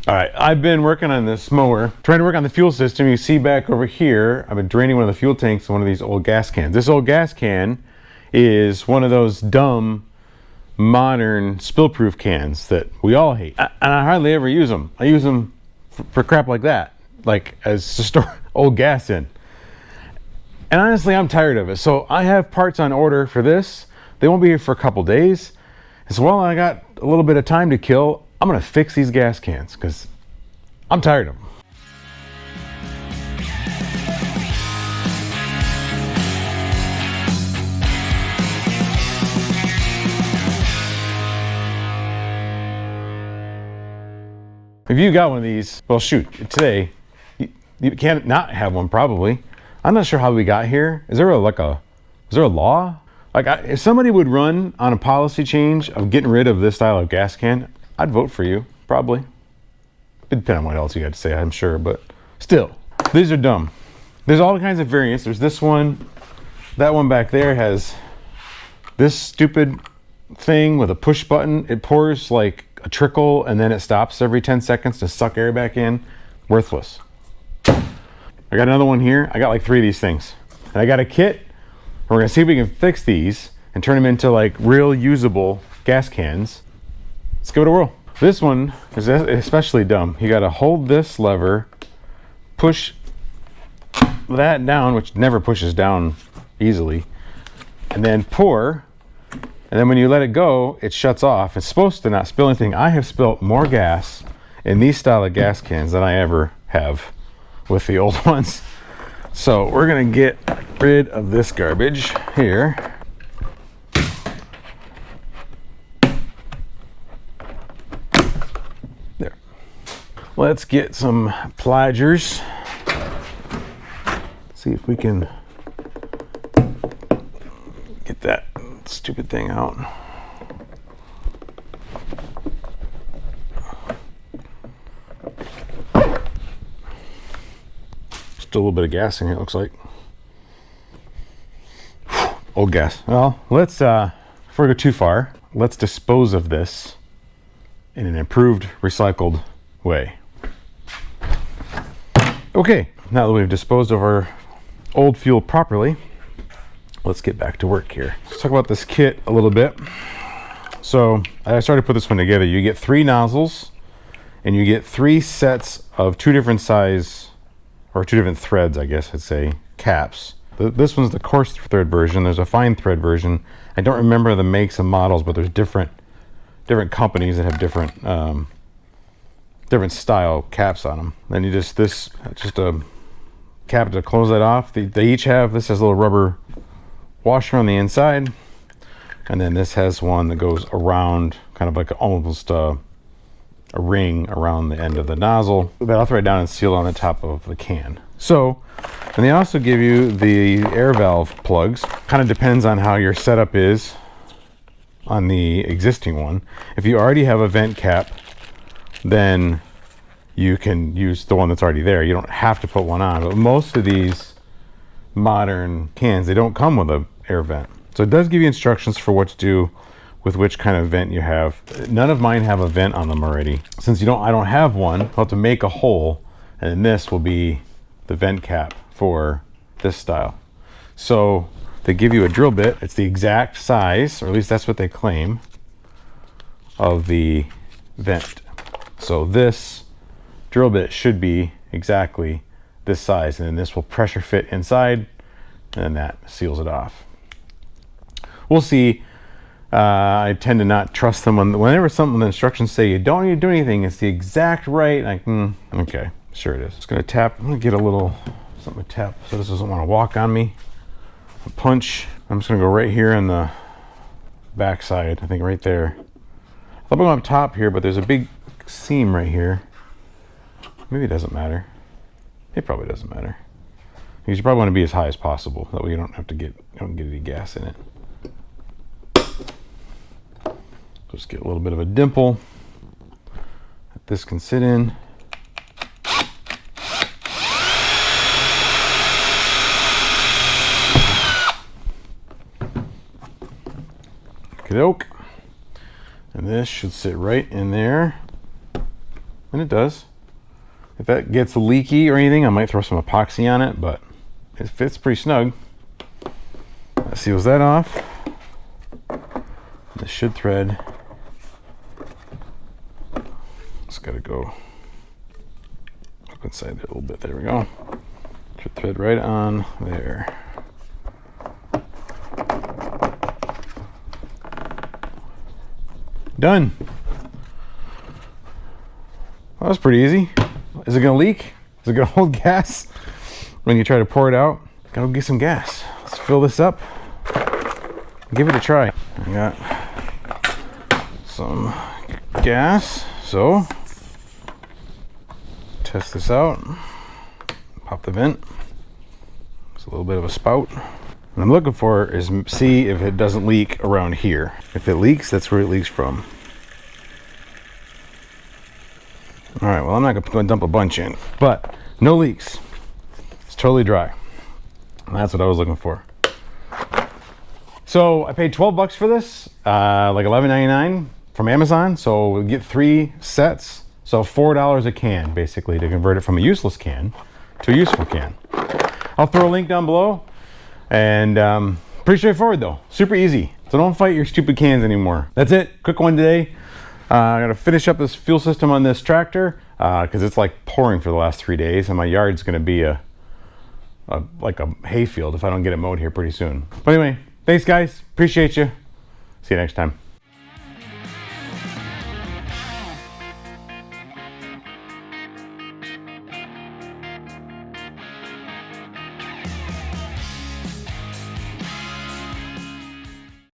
All right, I've been working on this mower, trying to work on the fuel system. You see back over here, I've been draining one of the fuel tanks in one of these old gas cans. This old gas can is one of those dumb, modern spill-proof cans that we all hate. And I hardly ever use them. I use them for crap like that, like as to store old gas in. And honestly, I'm tired of it. So I have parts on order for this. They won't be here for a couple days. And so while I got a little bit of time to kill, I'm gonna fix these gas cans because I'm tired of them. If you got one of these, well shoot, today, you can't not have one probably. I'm not sure how we got here. Is there a law? Like if somebody would run on a policy change of getting rid of this style of gas can, I'd vote for you, probably. It'd depend on what else you got to say, I'm sure, but still, these are dumb. There's all kinds of variants. There's this one, that one back there has this stupid thing with a push button. It pours like a trickle and then it stops every 10 seconds to suck air back in. Worthless. I got another one here. I got like 3 of these things. And I got a kit. We're gonna see if we can fix these and turn them into like real usable gas cans. Let's give it a whirl. This one is especially dumb. You gotta hold this lever, push that down, which never pushes down easily, and then pour, and then when you let it go, it shuts off. It's supposed to not spill anything. I have spilt more gas in these style of gas cans than I ever have with the old ones. So we're gonna get rid of this garbage here. Let's get some pliers. See if we can get that stupid thing out. Still a little bit of gas in here, it looks like. Old gas. Well, let's, before we go too far, let's dispose of this in an improved, recycled way. Okay, now that we've disposed of our old fuel properly, let's get back to work here. Let's talk about this kit a little bit. So I started to put this one together. You get 3 nozzles and you get 3 sets of 2 different size, or 2 different threads, I guess I'd say, caps. This one's the coarse thread version. There's a fine thread version. I don't remember the makes and models, but there's different companies that have different style caps on them. Then you just a cap to close that off. They each have, this has a little rubber washer on the inside, and then this has one that goes around, kind of like almost a ring around the end of the nozzle. That'll thread down and seal on the top of the can. So, and they also give you the air valve plugs. Kind of depends on how your setup is on the existing one. If you already have a vent cap, then you can use the one that's already there. You don't have to put one on, but most of these modern cans, they don't come with an air vent. So it does give you instructions for what to do with which kind of vent you have. None of mine have a vent on them already. Since I don't have one, I'll have to make a hole, and then this will be the vent cap for this style. So they give you a drill bit. It's the exact size, or at least that's what they claim, of the vent. So this drill bit should be exactly this size, and then this will pressure fit inside, and then that seals it off. We'll see. I tend to not trust them whenever something the instructions say you don't need to do anything, it's the exact right, like, okay, sure it is. Just gonna tap. I'm gonna get a little something to tap so this doesn't want to walk on me. A punch. I'm just gonna go right here on the back side, I think right there. I'll go up top here, but there's a big seam right here. Maybe it doesn't matter. It probably doesn't matter, because you probably want to be as high as possible. That way you don't have to get any gas in it. Just get a little bit of a dimple that this can sit in. Okey-doke. And this should sit right in there. and it does. If that gets leaky or anything, I might throw some epoxy on it, but it fits pretty snug. That seals that off. This should thread. Just gotta go up inside there a little bit. There we go. Should thread right on there. Done. That was pretty easy. Is it gonna leak? Is it gonna hold gas when you try to pour it out? Gotta get some gas. Let's fill this up. Give it a try. I got some gas, so test this out. Pop the vent. It's a little bit of a spout. What I'm looking for is see if it doesn't leak around here. If it leaks, that's where it leaks from. All right, well, I'm not gonna dump a bunch in, but no leaks. It's totally dry. And that's what I was looking for. So I paid 12 bucks for this, like $11.99 from Amazon. So we'll get 3 sets. So $4 a can, basically, to convert it from a useless can to a useful can. I'll throw a link down below. And pretty straightforward though, super easy. So don't fight your stupid cans anymore. That's it, quick one today. I gotta finish up this fuel system on this tractor because it's like pouring for the last 3 days, and my yard's gonna be like a hayfield if I don't get it mowed here pretty soon. But anyway, thanks guys, appreciate you. See you next time.